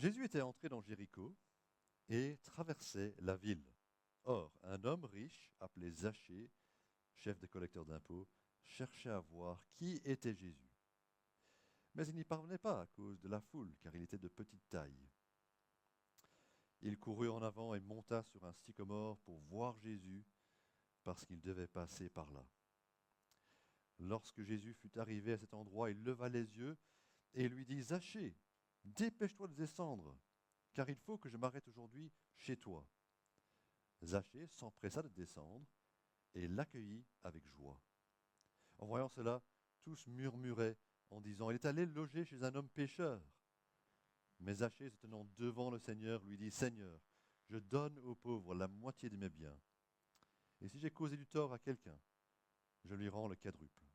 Jésus était entré dans Jéricho et traversait la ville. Or, un homme riche, appelé Zachée, chef des collecteurs d'impôts, cherchait à voir qui était Jésus. Mais il n'y parvenait pas à cause de la foule, car il était de petite taille. Il courut en avant et monta sur un sycomore pour voir Jésus, parce qu'il devait passer par là. Lorsque Jésus fut arrivé à cet endroit, il leva les yeux et lui dit, Zachée, dépêche-toi de descendre, car il faut que je m'arrête aujourd'hui chez toi. Zachée s'empressa de descendre et l'accueillit avec joie. En voyant cela, tous murmuraient en disant, il est allé loger chez un homme pécheur. Mais Zachée, se tenant devant le Seigneur, lui dit, Seigneur, je donne aux pauvres la moitié de mes biens. Et si j'ai causé du tort à quelqu'un, je lui rends le quadruple.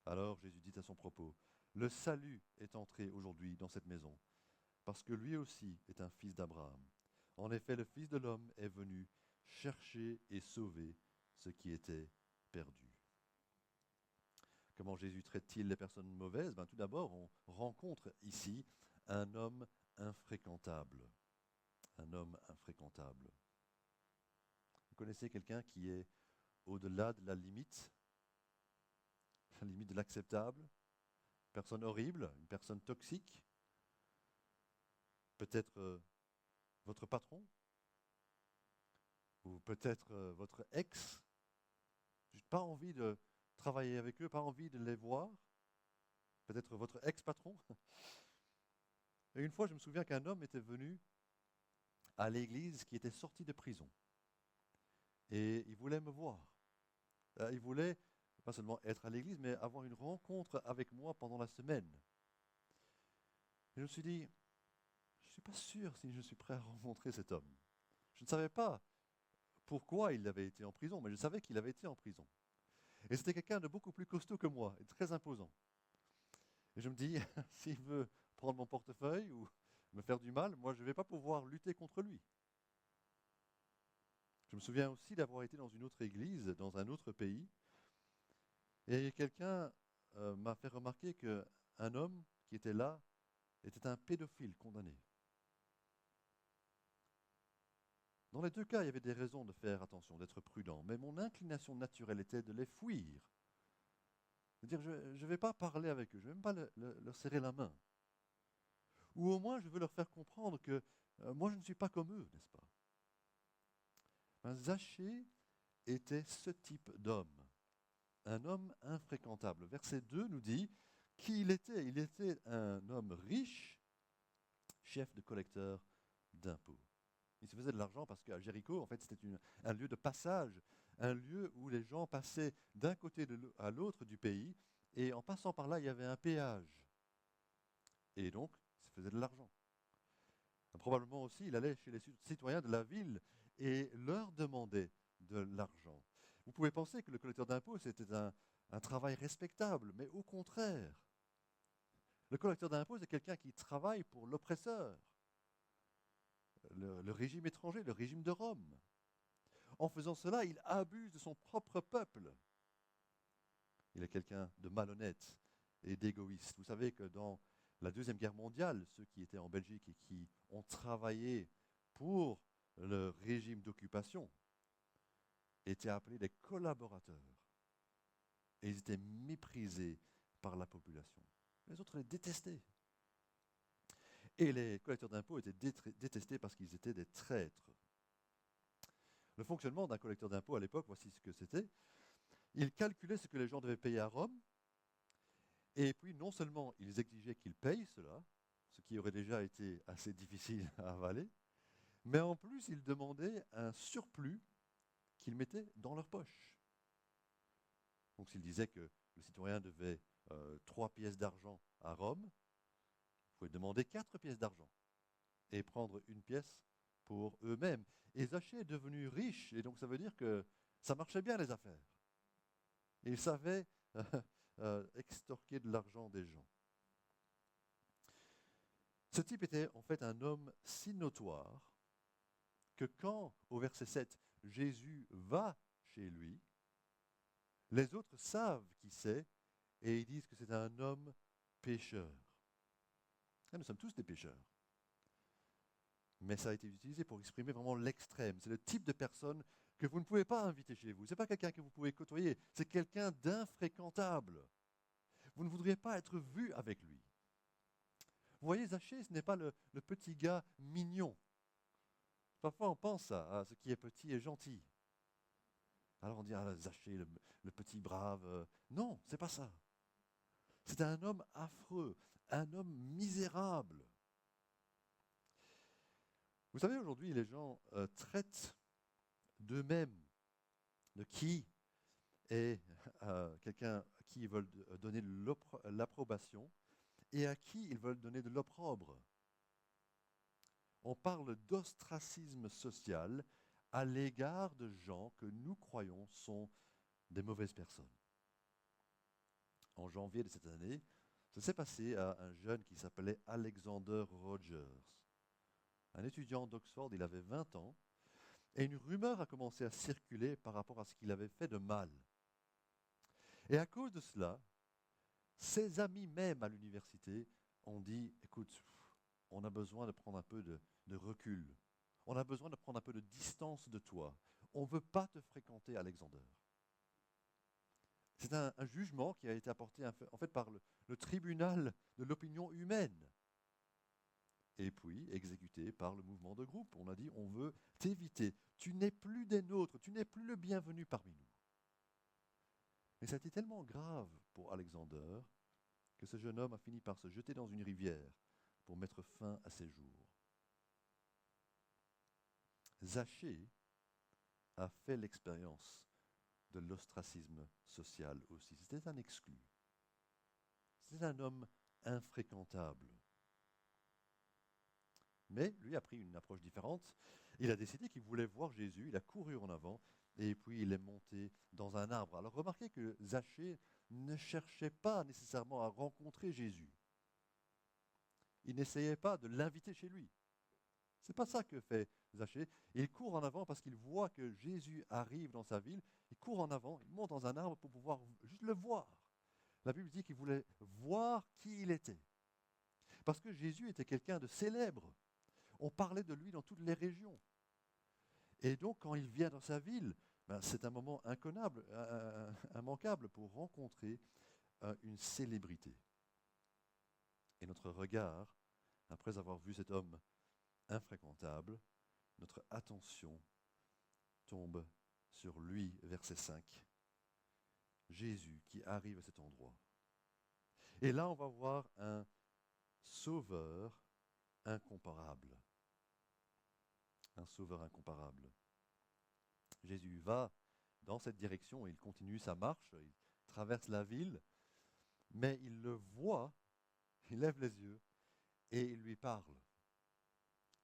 Alors Jésus dit à son propos, le salut est entré aujourd'hui dans cette maison, parce que lui aussi est un fils d'Abraham. En effet, le Fils de l'homme est venu chercher et sauver ce qui était perdu. Comment Jésus traite-t-il les personnes mauvaises? Tout d'abord, on rencontre ici un homme infréquentable. Un homme infréquentable. Vous connaissez quelqu'un qui est au-delà de la limite de l'acceptable? Une personne horrible, une personne toxique? Peut-être votre patron? Ou peut-être votre ex? J'ai pas envie de travailler avec eux, pas envie de les voir? Peut-être votre ex-patron? Et une fois, je me souviens qu'un homme était venu à l'église qui était sorti de prison. Et il voulait me voir. Il voulait pas seulement être à l'église, mais avoir une rencontre avec moi pendant la semaine. Et je me suis dit, je ne suis pas sûr si je suis prêt à rencontrer cet homme. Je ne savais pas pourquoi il avait été en prison, mais je savais qu'il avait été en prison. Et c'était quelqu'un de beaucoup plus costaud que moi, et très imposant. Et je me dis, s'il veut prendre mon portefeuille ou me faire du mal, moi je ne vais pas pouvoir lutter contre lui. Je me souviens aussi d'avoir été dans une autre église, dans un autre pays, et quelqu'un m'a fait remarquer qu'un homme qui était là était un pédophile condamné. Dans les deux cas, il y avait des raisons de faire attention, d'être prudent, mais mon inclination naturelle était de les fuir. C'est-à-dire, je ne vais pas parler avec eux, je ne vais même pas leur serrer la main. Ou au moins, je veux leur faire comprendre que moi, je ne suis pas comme eux, n'est-ce pas? Zachée était ce type d'homme, un homme infréquentable. Verset 2 nous dit qui il était. Il était un homme riche, chef de collecteur d'impôts. Il se faisait de l'argent parce qu'à Jéricho, en fait, c'était un lieu de passage, un lieu où les gens passaient d'un côté à l'autre du pays, et en passant par là, il y avait un péage. Et donc, il se faisait de l'argent. Probablement aussi, il allait chez les citoyens de la ville et leur demandait de l'argent. Vous pouvez penser que le collecteur d'impôts, c'était un travail respectable, mais au contraire. Le collecteur d'impôts, c'est quelqu'un qui travaille pour l'oppresseur, le régime étranger, le régime de Rome. En faisant cela, il abuse de son propre peuple. Il est quelqu'un de malhonnête et d'égoïste. Vous savez que dans la Deuxième Guerre mondiale, ceux qui étaient en Belgique et qui ont travaillé pour le régime d'occupation étaient appelés des collaborateurs. Et ils étaient méprisés par la population. Les autres les détestaient. Et les collecteurs d'impôts étaient détestés parce qu'ils étaient des traîtres. Le fonctionnement d'un collecteur d'impôts à l'époque, voici ce que c'était. Il calculait ce que les gens devaient payer à Rome, et puis non seulement ils exigeaient qu'ils payent cela, ce qui aurait déjà été assez difficile à avaler, mais en plus ils demandaient un surplus qu'ils mettaient dans leur poche. Donc s'ils disaient que le citoyen devait 3 pièces d'argent à Rome, il pouvait demander 4 pièces d'argent et prendre une pièce pour eux-mêmes. Et Zachée est devenu riche, et donc ça veut dire que ça marchait bien les affaires. Et il savait extorquer de l'argent des gens. Ce type était en fait un homme si notoire que quand, au verset 7, Jésus va chez lui, les autres savent qui c'est et ils disent que c'est un homme pécheur. Et nous sommes tous des pécheurs. Mais ça a été utilisé pour exprimer vraiment l'extrême. C'est le type de personne que vous ne pouvez pas inviter chez vous. Ce n'est pas quelqu'un que vous pouvez côtoyer, c'est quelqu'un d'infréquentable. Vous ne voudriez pas être vu avec lui. Vous voyez, Zachée, ce n'est pas le petit gars mignon. Parfois, on pense à ce qui est petit et gentil. Alors on dit, ah, Zachée, le petit brave. Non, c'est pas ça. C'est un homme affreux, un homme misérable. Vous savez, aujourd'hui, les gens traitent d'eux-mêmes, de qui est quelqu'un à qui ils veulent donner l'approbation et à qui ils veulent donner de l'opprobre. On parle d'ostracisme social à l'égard de gens que nous croyons sont des mauvaises personnes. En janvier de cette année, ça s'est passé à un jeune qui s'appelait Alexander Rogers. Un étudiant d'Oxford, il avait 20 ans, et une rumeur a commencé à circuler par rapport à ce qu'il avait fait de mal. Et à cause de cela, ses amis même à l'université ont dit, écoute, on a besoin de prendre un peu de recul. On a besoin de prendre un peu de distance de toi. On ne veut pas te fréquenter, Alexander. C'est un jugement qui a été apporté en fait par le tribunal de l'opinion humaine. Et puis exécuté par le mouvement de groupe. On a dit, on veut t'éviter. Tu n'es plus des nôtres, tu n'es plus le bienvenu parmi nous. Mais ça a été tellement grave pour Alexander que ce jeune homme a fini par se jeter dans une rivière pour mettre fin à ses jours. Zachée a fait l'expérience de l'ostracisme social aussi. C'était un exclu. C'était un homme infréquentable. Mais lui a pris une approche différente. Il a décidé qu'il voulait voir Jésus, il a couru en avant et puis il est monté dans un arbre. Alors remarquez que Zachée ne cherchait pas nécessairement à rencontrer Jésus. Il n'essayait pas de l'inviter chez lui. C'est pas ça que fait Zachée. Il court en avant parce qu'il voit que Jésus arrive dans sa ville. Il court en avant, il monte dans un arbre pour pouvoir juste le voir. La Bible dit qu'il voulait voir qui il était. Parce que Jésus était quelqu'un de célèbre. On parlait de lui dans toutes les régions. Et donc, quand il vient dans sa ville, c'est un moment immanquable pour rencontrer une célébrité. Et notre regard, après avoir vu cet homme infréquentable, notre attention tombe sur lui, verset 5. Jésus qui arrive à cet endroit. Et là, on va voir un sauveur incomparable. Un sauveur incomparable. Jésus va dans cette direction, il continue sa marche, il traverse la ville, mais il le voit, il lève les yeux et il lui parle.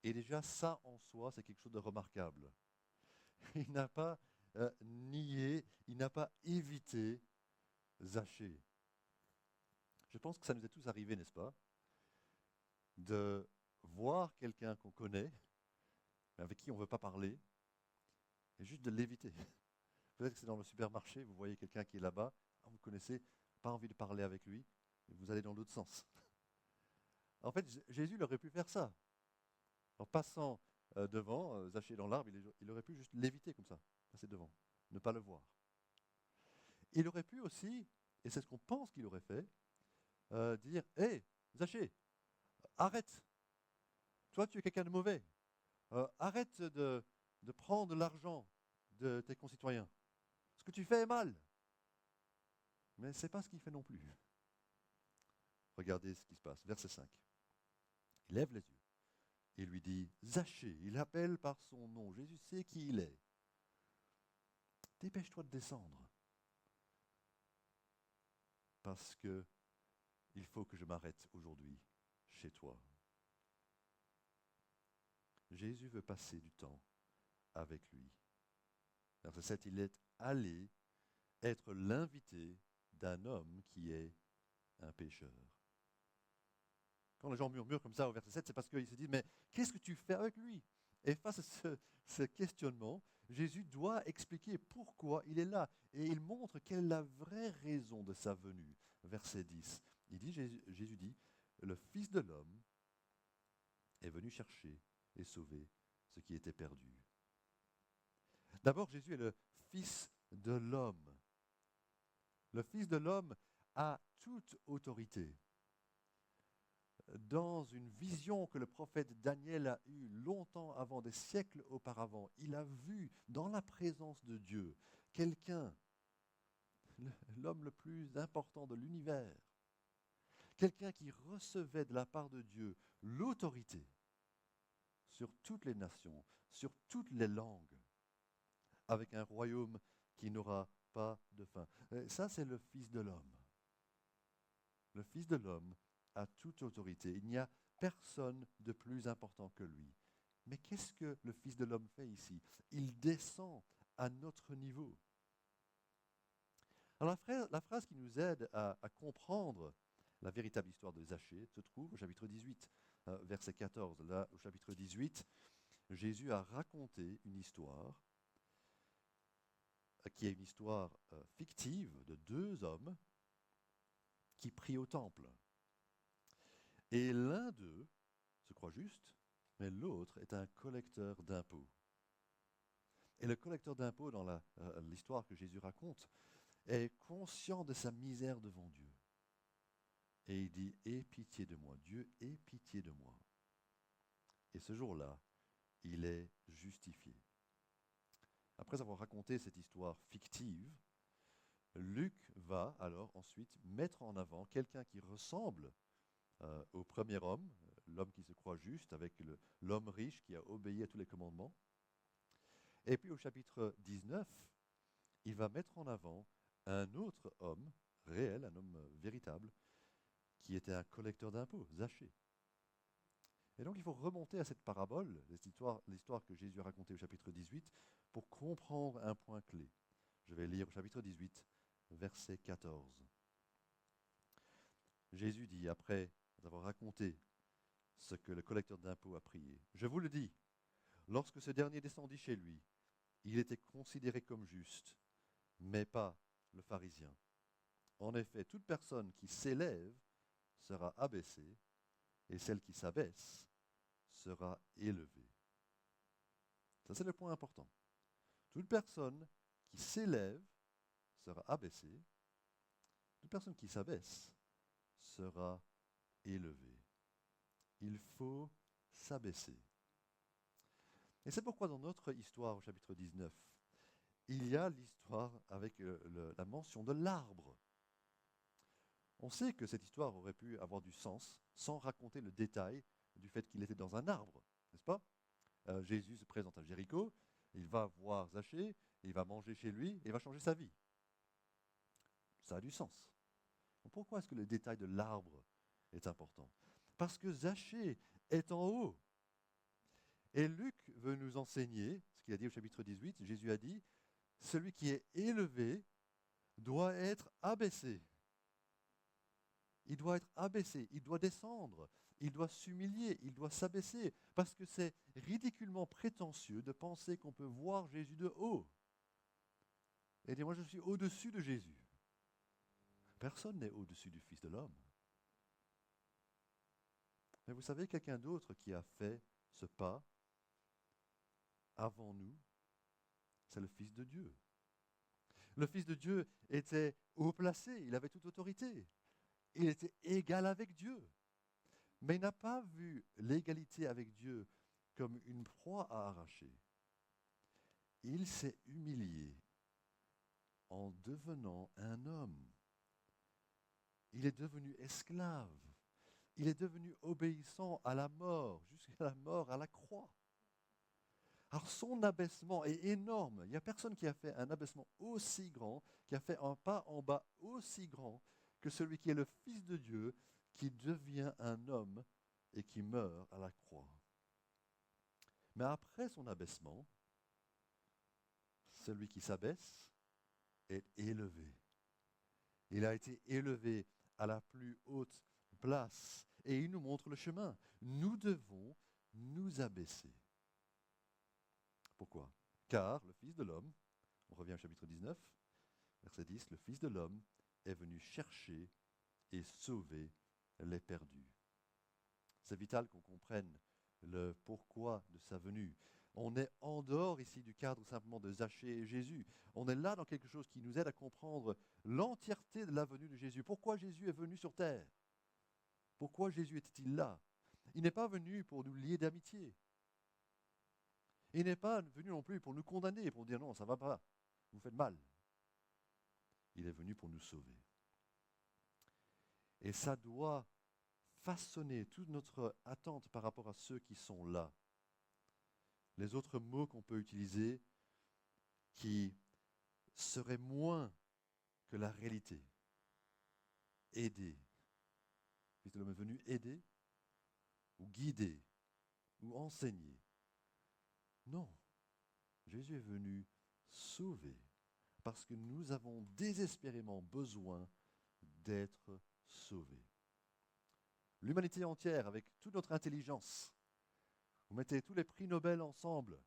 Et déjà, ça en soi, c'est quelque chose de remarquable. Il n'a pas nié, il n'a pas évité Zachée. Je pense que ça nous est tous arrivé, n'est-ce pas, de voir quelqu'un qu'on connaît, mais avec qui on ne veut pas parler, et juste de l'éviter. Peut-être que c'est dans le supermarché, vous voyez quelqu'un qui est là-bas, vous connaissez, pas envie de parler avec lui, et vous allez dans l'autre sens. En fait, Jésus il aurait pu faire ça. En passant devant, Zachée dans l'arbre, il aurait pu juste l'éviter comme ça, passer devant, ne pas le voir. Il aurait pu aussi, et c'est ce qu'on pense qu'il aurait fait, dire « Hé, Zachée, arrête. Toi, tu es quelqu'un de mauvais. Arrête de prendre l'argent de tes concitoyens. Ce que tu fais est mal. » Mais ce n'est pas ce qu'il fait non plus. Regardez ce qui se passe. Verset 5. Il lève les yeux. Il lui dit « Zachée », il appelle par son nom. Jésus sait qui il est. « Dépêche-toi de descendre. Parce que il faut que je m'arrête aujourd'hui chez toi. » Jésus veut passer du temps avec lui. Verset 7, il est allé être l'invité d'un homme qui est un pécheur. Quand les gens murmurent comme ça au verset 7, c'est parce qu'ils se disent, mais qu'est-ce que tu fais avec lui? Et face à ce questionnement, Jésus doit expliquer pourquoi il est là. Et il montre quelle est la vraie raison de sa venue. Verset 10, Jésus dit, le Fils de l'homme est venu chercher et sauver ce qui était perdu. D'abord, Jésus est le Fils de l'homme. Le Fils de l'homme a toute autorité. Dans une vision que le prophète Daniel a eue longtemps avant, des siècles auparavant, il a vu dans la présence de Dieu quelqu'un, l'homme le plus important de l'univers, quelqu'un qui recevait de la part de Dieu l'autorité sur toutes les nations, sur toutes les langues, avec un royaume qui n'aura pas de fin. Ça, c'est le Fils de l'homme. Le Fils de l'homme a toute autorité. Il n'y a personne de plus important que lui. Mais qu'est-ce que le Fils de l'homme fait ici? Il descend à notre niveau. Alors la phrase qui nous aide à comprendre la véritable histoire de Zachée se trouve au chapitre 18, verset 14. Là, au chapitre 18, Jésus a raconté une histoire qui est une histoire fictive de deux hommes qui prient au temple. Et l'un d'eux se croit juste, mais l'autre est un collecteur d'impôts. Et le collecteur d'impôts, dans l'histoire que Jésus raconte, est conscient de sa misère devant Dieu. Et il dit, aie pitié de moi, Dieu, aie pitié de moi. Et ce jour-là, il est justifié. Après avoir raconté cette histoire fictive, Luc va alors ensuite mettre en avant quelqu'un qui ressemble au premier homme, l'homme qui se croit juste, avec l'homme riche qui a obéi à tous les commandements. Et puis au chapitre 19, il va mettre en avant un autre homme réel, un homme véritable, qui était un collecteur d'impôts, Zachée. Et donc il faut remonter à cette parabole, l'histoire que Jésus a racontée au chapitre 18, pour comprendre un point clé. Je vais lire au chapitre 18, verset 14. Jésus dit, après avoir raconté ce que le collecteur d'impôts a prié, « Je vous le dis, lorsque ce dernier descendit chez lui, il était considéré comme juste, mais pas le pharisien. En effet, toute personne qui s'élève sera abaissée, et celle qui s'abaisse sera élevée. » Ça, c'est le point important. Toute personne qui s'élève sera abaissée, toute personne qui s'abaisse sera élevée. Il faut s'abaisser. Et c'est pourquoi dans notre histoire au chapitre 19, il y a l'histoire avec la mention de l'arbre. On sait que cette histoire aurait pu avoir du sens sans raconter le détail du fait qu'il était dans un arbre, n'est-ce pas? Jésus se présente à Jéricho, il va voir Zachée, il va manger chez lui et il va changer sa vie. Ça a du sens. Donc pourquoi est-ce que le détail de l'arbre est important? Parce que Zachée est en haut. Et Luc veut nous enseigner ce qu'il a dit au chapitre 18. Jésus a dit, celui qui est élevé doit être abaissé. Il doit être abaissé, il doit descendre, il doit s'humilier, il doit s'abaisser, parce que c'est ridiculement prétentieux de penser qu'on peut voir Jésus de haut. Et dire, moi je suis au-dessus de Jésus. Personne n'est au-dessus du Fils de l'homme. Mais vous savez, quelqu'un d'autre qui a fait ce pas avant nous, c'est le Fils de Dieu. Le Fils de Dieu était haut placé, il avait toute autorité. Il était égal avec Dieu. Mais il n'a pas vu l'égalité avec Dieu comme une proie à arracher. Il s'est humilié en devenant un homme. Il est devenu esclave. Il est devenu obéissant à la mort, jusqu'à la mort à la croix. Alors son abaissement est énorme. Il n'y a personne qui a fait un abaissement aussi grand, qui a fait un pas en bas aussi grand que celui qui est le Fils de Dieu, qui devient un homme et qui meurt à la croix. Mais après son abaissement, celui qui s'abaisse est élevé. Il a été élevé à la plus haute place et il nous montre le chemin. Nous devons nous abaisser. Pourquoi? Car le Fils de l'homme, on revient au chapitre 19, verset 10, le Fils de l'homme est venu chercher et sauver les perdus. C'est vital qu'on comprenne le pourquoi de sa venue. On est en dehors ici du cadre simplement de Zachée et Jésus. On est là dans quelque chose qui nous aide à comprendre l'entièreté de la venue de Jésus. Pourquoi Jésus est venu sur terre? Pourquoi Jésus était-il là? Il n'est pas venu pour nous lier d'amitié. Il n'est pas venu non plus pour nous condamner, pour dire non, ça ne va pas, vous faites mal. Il est venu pour nous sauver. Et ça doit façonner toute notre attente par rapport à ceux qui sont là. Les autres mots qu'on peut utiliser qui seraient moins que la réalité. Aider. Christ l'homme est venu aider, ou guider, ou enseigner. Non, Jésus est venu sauver, parce que nous avons désespérément besoin d'être sauvés. L'humanité entière, avec toute notre intelligence, vous mettez tous les prix Nobel ensemble,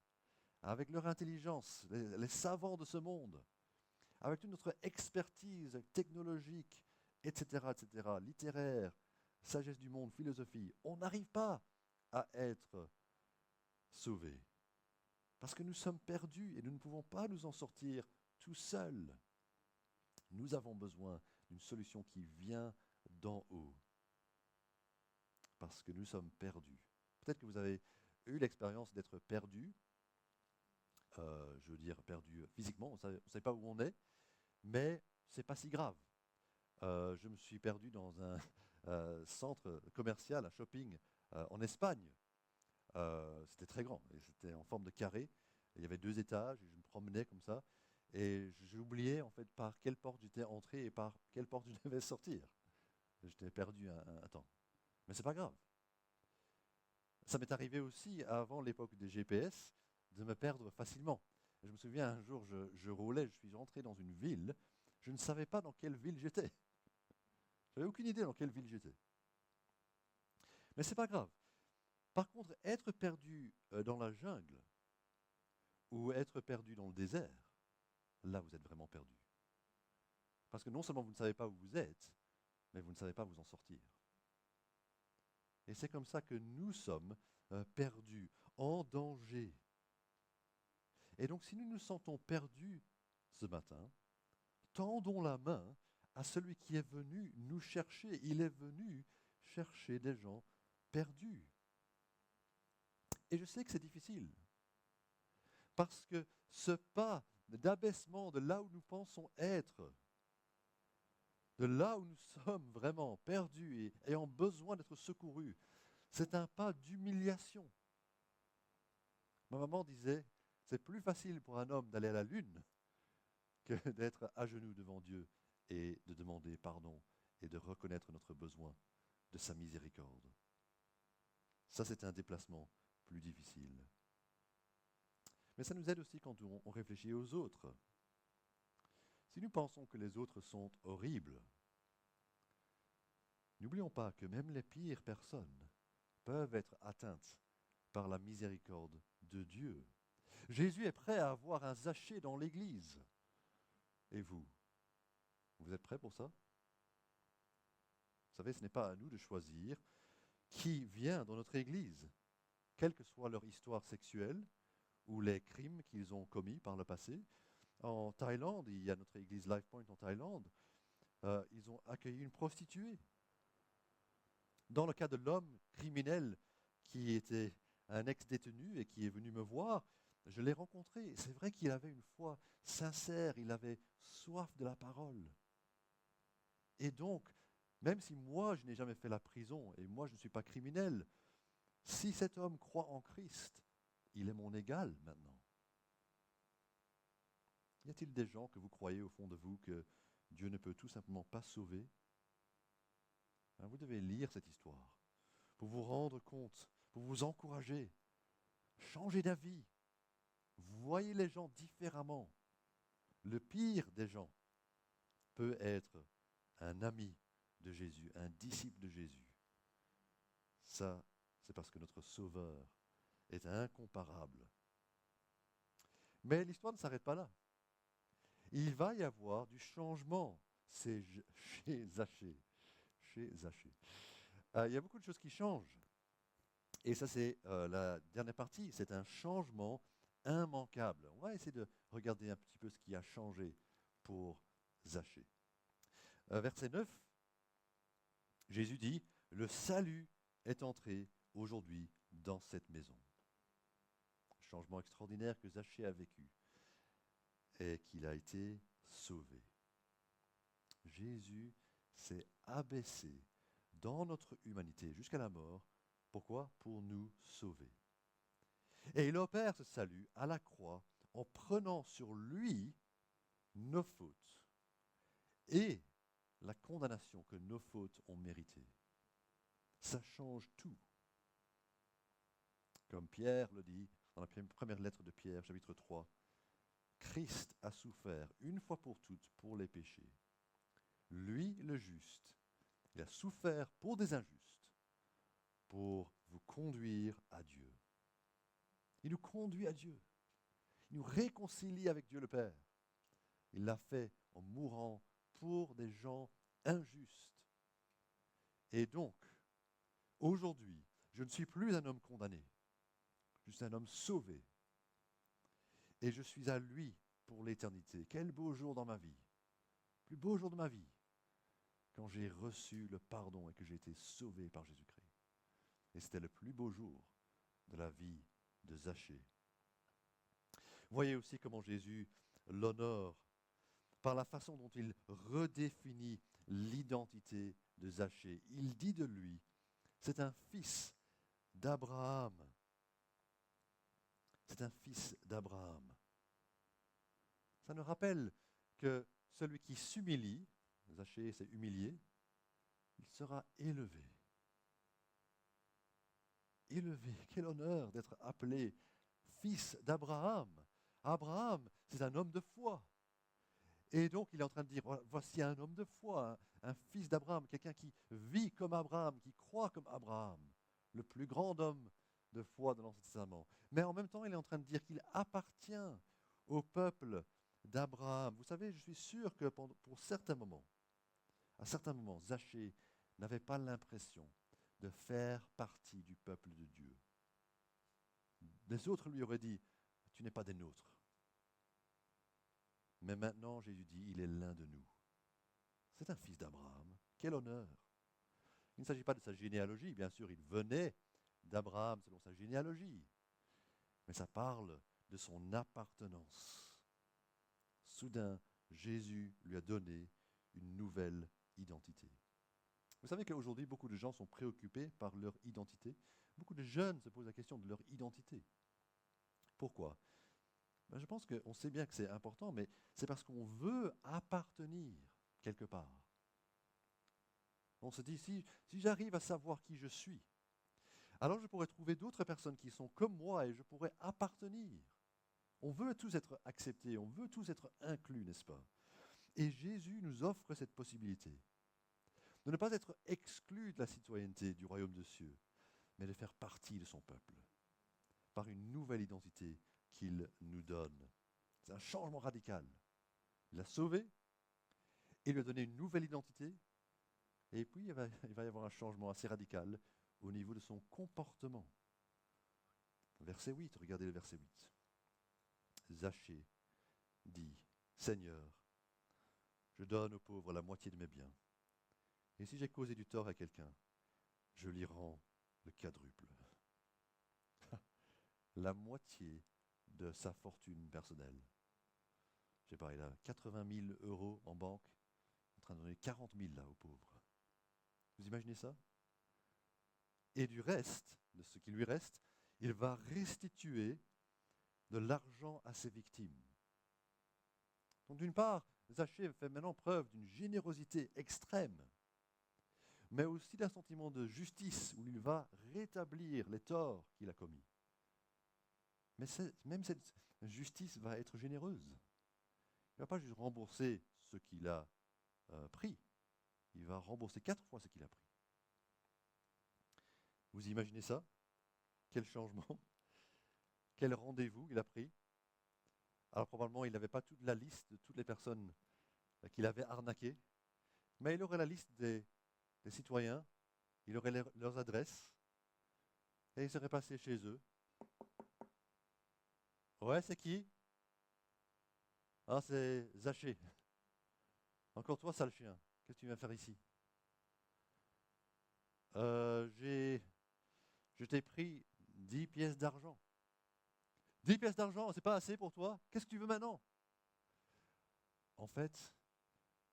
avec leur intelligence, les savants de ce monde, avec toute notre expertise technologique, etc., littéraire, sagesse du monde, philosophie, on n'arrive pas à être sauvés. Parce que nous sommes perdus et nous ne pouvons pas nous en sortir tout seuls. Nous avons besoin d'une solution qui vient d'en haut. Parce que nous sommes perdus. Peut-être que vous avez eu l'expérience d'être perdu, je veux dire perdu physiquement, on ne sait pas où on est, mais ce n'est pas si grave. Je me suis perdu dans un centre commercial, un shopping en Espagne. C'était très grand, et c'était en forme de carré. Il y avait 2 étages, et je me promenais comme ça, et j'ai oublié en fait par quelle porte j'étais entré et par quelle porte je devais sortir. J'étais perdu un temps. Mais c'est pas grave. Ça m'est arrivé aussi, avant l'époque des GPS, de me perdre facilement. Je me souviens, un jour, je roulais, je suis rentré dans une ville, je ne savais pas dans quelle ville j'étais. Je n'avais aucune idée dans quelle ville j'étais. Mais c'est pas grave. Par contre, être perdu dans la jungle ou être perdu dans le désert, là, vous êtes vraiment perdu. Parce que non seulement vous ne savez pas où vous êtes, mais vous ne savez pas vous en sortir. Et c'est comme ça que nous sommes perdus, en danger. Et donc, si nous nous sentons perdus ce matin, tendons la main à celui qui est venu nous chercher. Il est venu chercher des gens perdus. Et je sais que c'est difficile. Parce que ce pas d'abaissement de là où nous pensons être, de là où nous sommes vraiment perdus et ayant besoin d'être secourus, c'est un pas d'humiliation. Ma maman disait, c'est plus facile pour un homme d'aller à la lune que d'être à genoux devant Dieu et de demander pardon et de reconnaître notre besoin de sa miséricorde. Ça, c'est un déplacement plus difficile. Mais ça nous aide aussi quand on réfléchit aux autres. Si nous pensons que les autres sont horribles, n'oublions pas que même les pires personnes peuvent être atteintes par la miséricorde de Dieu. Jésus est prêt à avoir un Zachée dans l'Église. Et vous? Vous êtes prêts pour ça? Vous savez, ce n'est pas à nous de choisir qui vient dans notre Église, quelle que soit leur histoire sexuelle ou les crimes qu'ils ont commis par le passé. En Thaïlande, il y a notre Église Life Point en Thaïlande, ils ont accueilli une prostituée. Dans le cas de l'homme criminel qui était un ex-détenu et qui est venu me voir, je l'ai rencontré. C'est vrai qu'il avait une foi sincère, il avait soif de la parole. Et donc, même si moi, je n'ai jamais fait la prison, et moi, je ne suis pas criminel, si cet homme croit en Christ, il est mon égal maintenant. Y a-t-il des gens que vous croyez au fond de vous que Dieu ne peut tout simplement pas sauver? Vous devez lire cette histoire pour vous rendre compte, pour vous encourager, changer d'avis. Voyez les gens différemment. Le pire des gens peut être un ami de Jésus, un disciple de Jésus. Ça, c'est parce que notre Sauveur est incomparable. Mais l'histoire ne s'arrête pas là. Il va y avoir du changement chez Zachée. Il y a beaucoup de choses qui changent. Et ça, c'est la dernière partie. C'est un changement immanquable. On va essayer de regarder un petit peu ce qui a changé pour Zachée. Verset 9, Jésus dit, « Le salut est entré aujourd'hui dans cette maison. » Changement extraordinaire que Zachée a vécu et qu'il a été sauvé. Jésus s'est abaissé dans notre humanité jusqu'à la mort. Pourquoi? Pour nous sauver. Et il opère ce salut à la croix en prenant sur lui nos fautes et la condamnation que nos fautes ont méritée. Ça change tout. Comme Pierre le dit dans la première lettre de Pierre, chapitre 3, Christ a souffert une fois pour toutes pour les péchés. Lui, le juste, il a souffert pour des injustes, pour vous conduire à Dieu. Il nous conduit à Dieu. Il nous réconcilie avec Dieu le Père. Il l'a fait en mourant pour des gens injustes. Et donc, aujourd'hui, je ne suis plus un homme condamné. Je suis un homme sauvé. Et je suis à lui pour l'éternité. Quel beau jour dans ma vie. Plus beau jour de ma vie. Quand j'ai reçu le pardon et que j'ai été sauvé par Jésus-Christ. Et c'était le plus beau jour de la vie de Zachée. Vous voyez aussi comment Jésus l'honore par la façon dont il redéfinit l'identité de Zachée. Il dit de lui, c'est un fils d'Abraham. C'est un fils d'Abraham. Ça nous rappelle que celui qui s'humilie, Zachée s'est humilié, il sera élevé. Élevé, quel honneur d'être appelé fils d'Abraham. Abraham, c'est un homme de foi. Et donc il est en train de dire, voici un homme de foi, un fils d'Abraham, quelqu'un qui vit comme Abraham, qui croit comme Abraham, le plus grand homme de foi de l'Ancien Testament. Mais en même temps, il est en train de dire qu'il appartient au peuple d'Abraham. Vous savez, je suis sûr que pour certains moments, à certains moments, Zachée n'avait pas l'impression de faire partie du peuple de Dieu. Les autres lui auraient dit, tu n'es pas des nôtres. Mais maintenant, Jésus dit, il est l'un de nous. C'est un fils d'Abraham. Quel honneur! Il ne s'agit pas de sa généalogie, bien sûr, il venait d'Abraham selon sa généalogie. Mais ça parle de son appartenance. Soudain, Jésus lui a donné une nouvelle identité. Vous savez qu'aujourd'hui, beaucoup de gens sont préoccupés par leur identité. Beaucoup de jeunes se posent la question de leur identité. Pourquoi? Je pense qu'on sait bien que c'est important, mais c'est parce qu'on veut appartenir quelque part. On se dit, si j'arrive à savoir qui je suis, alors je pourrais trouver d'autres personnes qui sont comme moi et je pourrais appartenir. On veut tous être acceptés, on veut tous être inclus, n'est-ce pas? Et Jésus nous offre cette possibilité de ne pas être exclus de la citoyenneté du royaume de cieux, mais de faire partie de son peuple, par une nouvelle identité qu'il nous donne. C'est un changement radical. Il l'a sauvé, il lui a donné une nouvelle identité, et puis il va y avoir un changement assez radical au niveau de son comportement. Verset 8, regardez le verset 8. Zachée dit, Seigneur, je donne aux pauvres la moitié de mes biens. Et si j'ai causé du tort à quelqu'un, je lui rends le quadruple. La moitié de sa fortune personnelle. Je sais pas, il a 80 000 euros en banque, en train de donner 40 000 là aux pauvres. Vous imaginez ça? Et du reste, de ce qui lui reste, il va restituer de l'argent à ses victimes. Donc d'une part, Zachée fait maintenant preuve d'une générosité extrême, mais aussi d'un sentiment de justice où il va rétablir les torts qu'il a commis. Mais même cette justice va être généreuse. Il ne va pas juste rembourser ce qu'il a pris, il va rembourser 4 fois ce qu'il a pris. Vous imaginez ça? Quel changement? Quel rendez-vous il a pris? Alors probablement il n'avait pas toute la liste de toutes les personnes qu'il avait arnaquées, mais il aurait la liste des citoyens, il aurait leurs adresses, et il serait passé chez eux. Ouais, c'est qui? Ah, c'est Zachée. Encore toi, sale chien. Qu'est-ce que tu viens faire ici? J'ai Je t'ai pris 10 pièces d'argent. 10 pièces d'argent, c'est pas assez pour toi? Qu'est-ce que tu veux maintenant? En fait,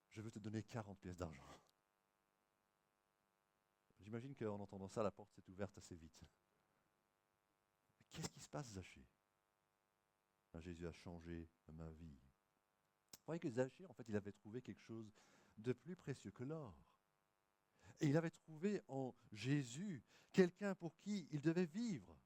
je veux te donner 40 pièces d'argent. J'imagine qu'en entendant ça, la porte s'est ouverte assez vite. Qu'est-ce qui se passe, Zachée? Jésus a changé ma vie. Vous voyez que Zachée, en fait, il avait trouvé quelque chose de plus précieux que l'or. Et il avait trouvé en Jésus quelqu'un pour qui il devait vivre.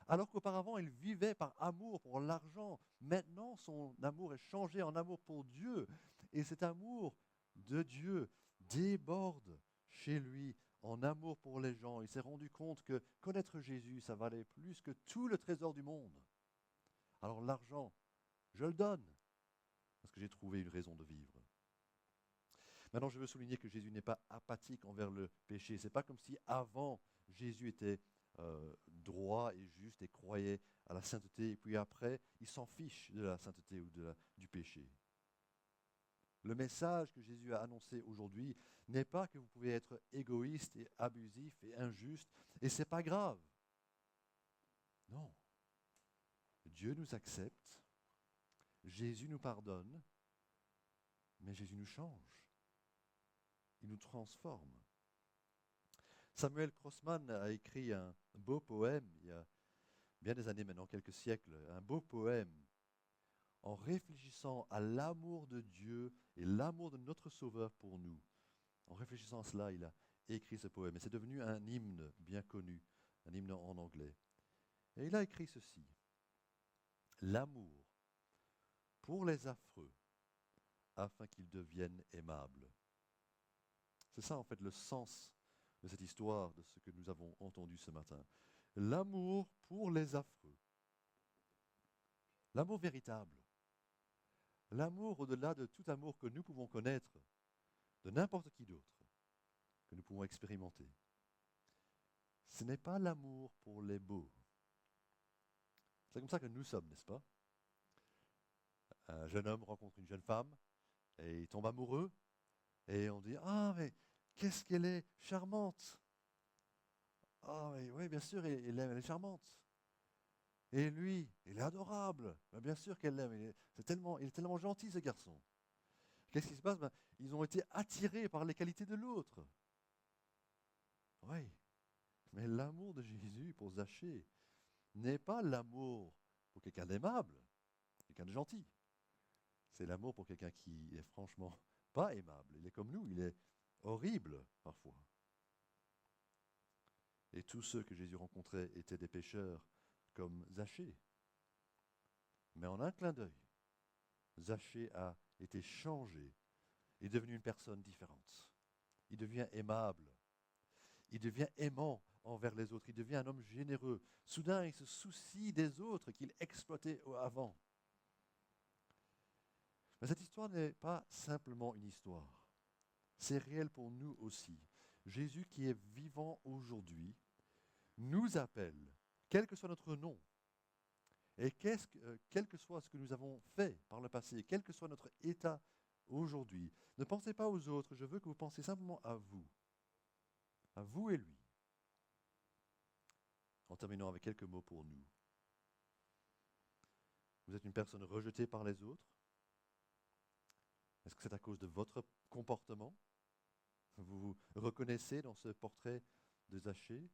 Alors qu'auparavant, il vivait par amour pour l'argent, maintenant son amour est changé en amour pour Dieu. Et cet amour de Dieu déborde chez lui en amour pour les gens. Il s'est rendu compte que connaître Jésus, ça valait plus que tout le trésor du monde. Alors l'argent, je le donne, parce que j'ai trouvé une raison de vivre. Maintenant, je veux souligner que Jésus n'est pas apathique envers le péché. Ce n'est pas comme si avant, Jésus était droit et juste et croyait à la sainteté, et puis après, il s'en fiche de la sainteté ou du péché. Le message que Jésus a annoncé aujourd'hui n'est pas que vous pouvez être égoïste et abusif et injuste, et ce n'est pas grave. Non. Dieu nous accepte, Jésus nous pardonne, mais Jésus nous change. Il nous transforme. Samuel Crossman a écrit un beau poème, il y a bien des années maintenant, quelques siècles, un beau poème en réfléchissant à l'amour de Dieu et l'amour de notre Sauveur pour nous. En réfléchissant à cela, il a écrit ce poème et c'est devenu un hymne bien connu, un hymne en anglais. Et il a écrit ceci: l'amour pour les affreux afin qu'ils deviennent aimables. C'est ça en fait le sens de cette histoire, de ce que nous avons entendu ce matin. L'amour pour les affreux. L'amour véritable. L'amour au-delà de tout amour que nous pouvons connaître, de n'importe qui d'autre, que nous pouvons expérimenter. Ce n'est pas l'amour pour les beaux. C'est comme ça que nous sommes, n'est-ce pas? Un jeune homme rencontre une jeune femme et il tombe amoureux et on dit: ah, mais qu'est-ce qu'elle est charmante! Ah, mais oui, bien sûr, elle est charmante. Et lui, il est adorable. Ben, bien sûr qu'elle l'aime. Il est tellement gentil, ce garçon. Qu'est-ce qui se passe? Ben, ils ont été attirés par les qualités de l'autre. Oui, mais l'amour de Jésus pour Zachée n'est pas l'amour pour quelqu'un d'aimable, quelqu'un de gentil. C'est l'amour pour quelqu'un qui est franchement pas aimable. Il est comme nous, il est horrible parfois. Et tous ceux que Jésus rencontrait étaient des pécheurs comme Zachée. Mais en un clin d'œil, Zachée a été changé, est devenu une personne différente. Il devient aimable. Il devient aimant envers les autres. Il devient un homme généreux. Soudain, il se soucie des autres qu'il exploitait avant. Mais cette histoire n'est pas simplement une histoire. C'est réel pour nous aussi. Jésus qui est vivant aujourd'hui nous appelle, quel que soit notre nom, et quel que soit ce que nous avons fait par le passé, quel que soit notre état aujourd'hui, ne pensez pas aux autres, je veux que vous pensiez simplement à vous et lui. En terminant avec quelques mots pour nous. Vous êtes une personne rejetée par les autres? Est-ce que c'est à cause de votre comportement? Vous vous reconnaissez dans ce portrait de Zachée?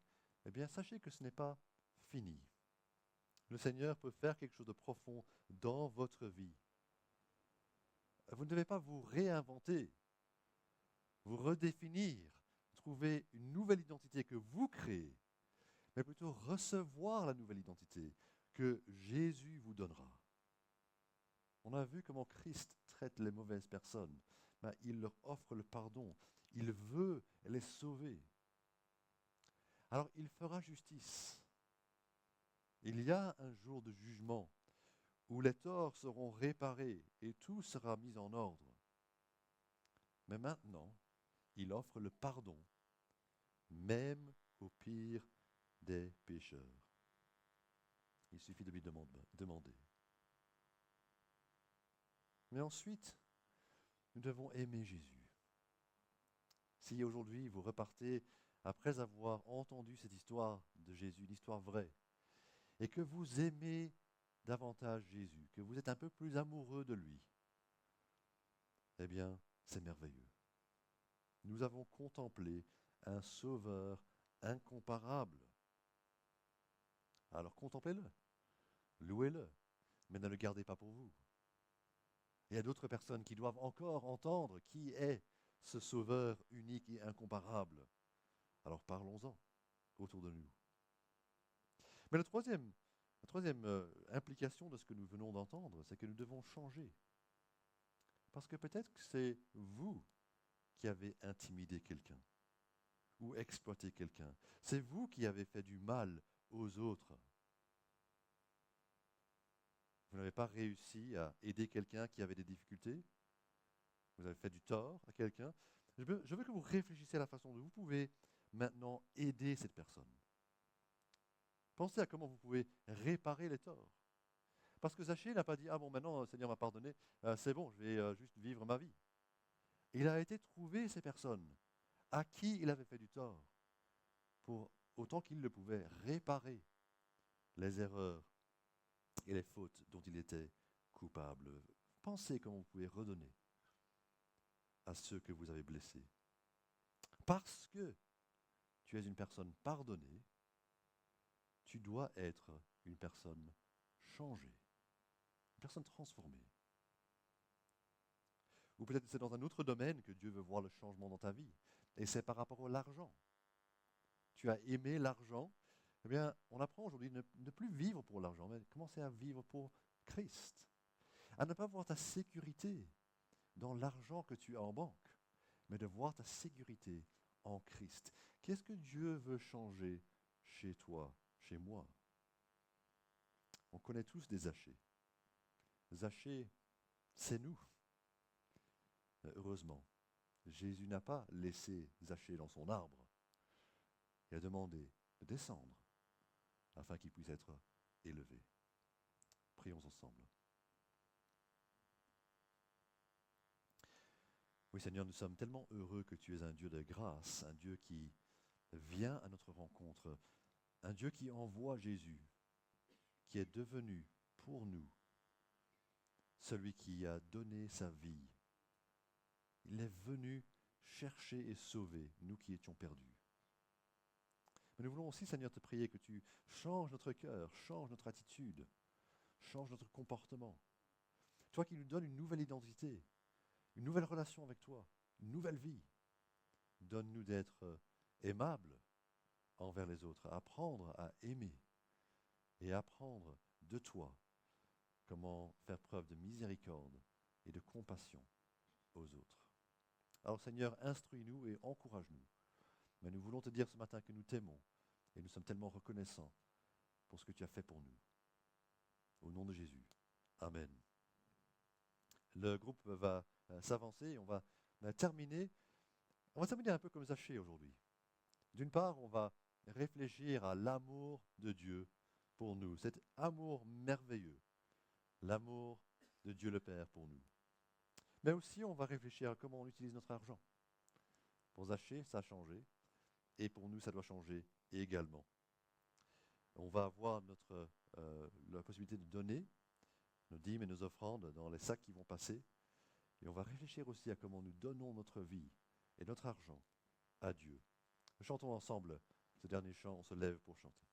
Eh bien, sachez que ce n'est pas fini. Le Seigneur peut faire quelque chose de profond dans votre vie. Vous ne devez pas vous réinventer, vous redéfinir, trouver une nouvelle identité que vous créez, mais plutôt recevoir la nouvelle identité que Jésus vous donnera. On a vu comment Christ traite les mauvaises personnes. Ben, il leur offre le pardon. Il veut les sauver. Alors il fera justice. Il y a un jour de jugement où les torts seront réparés et tout sera mis en ordre. Mais maintenant, il offre le pardon, même au pire des pécheurs. Il suffit de lui demander. Mais ensuite, nous devons aimer Jésus. Si aujourd'hui vous repartez après avoir entendu cette histoire de Jésus, une histoire vraie, et que vous aimez davantage Jésus, que vous êtes un peu plus amoureux de lui, eh bien, c'est merveilleux. Nous avons contemplé un sauveur incomparable. Alors contemplez-le, louez-le, mais ne le gardez pas pour vous. Il y a d'autres personnes qui doivent encore entendre qui est ce sauveur unique et incomparable. Alors parlons-en autour de nous. Mais la troisième implication de ce que nous venons d'entendre, c'est que nous devons changer. Parce que peut-être que c'est vous qui avez intimidé quelqu'un ou exploité quelqu'un. C'est vous qui avez fait du mal aux autres. Vous n'avez pas réussi à aider quelqu'un qui avait des difficultés. Vous avez fait du tort à quelqu'un. Je veux que vous réfléchissiez à la façon dont vous pouvez maintenant aider cette personne. Pensez à comment vous pouvez réparer les torts. Parce que Zachée n'a pas dit « Ah bon, maintenant, le Seigneur m'a pardonné, c'est bon, je vais juste vivre ma vie. » Il a été trouver ces personnes à qui il avait fait du tort pour, autant qu'il le pouvait, réparer les erreurs et les fautes dont il était coupable. Pensez comment vous pouvez redonner à ceux que vous avez blessés. Parce que tu es une personne pardonnée, tu dois être une personne changée, une personne transformée. Ou peut-être que c'est dans un autre domaine que Dieu veut voir le changement dans ta vie. Et c'est par rapport à l'argent. Tu as aimé l'argent. Eh bien, on apprend aujourd'hui de ne plus vivre pour l'argent, mais commencer à vivre pour Christ. À ne pas voir ta sécurité dans l'argent que tu as en banque, mais de voir ta sécurité en Christ. Qu'est-ce que Dieu veut changer chez toi, chez moi? On connaît tous des Zachée. Zachée, c'est nous. Heureusement, Jésus n'a pas laissé Zachée dans son arbre. Il a demandé de descendre afin qu'il puisse être élevé. Prions ensemble. Oui Seigneur, nous sommes tellement heureux que tu es un Dieu de grâce, un Dieu qui vient à notre rencontre, un Dieu qui envoie Jésus, qui est devenu pour nous celui qui a donné sa vie. Il est venu chercher et sauver nous qui étions perdus. Mais nous voulons aussi, Seigneur, te prier que tu changes notre cœur, changes notre attitude, changes notre comportement. Toi qui nous donnes une nouvelle identité, une nouvelle relation avec toi, une nouvelle vie. Donne-nous d'être aimables envers les autres, apprendre à aimer et apprendre de toi comment faire preuve de miséricorde et de compassion aux autres. Alors Seigneur, instruis-nous et encourage-nous. Mais nous voulons te dire ce matin que nous t'aimons et nous sommes tellement reconnaissants pour ce que tu as fait pour nous. Au nom de Jésus. Amen. Le groupe va s'avancer et on va terminer. On va terminer un peu comme Zachée aujourd'hui. D'une part, on va réfléchir à l'amour de Dieu pour nous, cet amour merveilleux, l'amour de Dieu le Père pour nous. Mais aussi, on va réfléchir à comment on utilise notre argent. Pour Zachée, ça a changé, et pour nous, ça doit changer également. On va avoir la possibilité de donner nos dîmes et nos offrandes dans les sacs qui vont passer, et on va réfléchir aussi à comment nous donnons notre vie et notre argent à Dieu. Chantons ensemble ce dernier chant, on se lève pour chanter.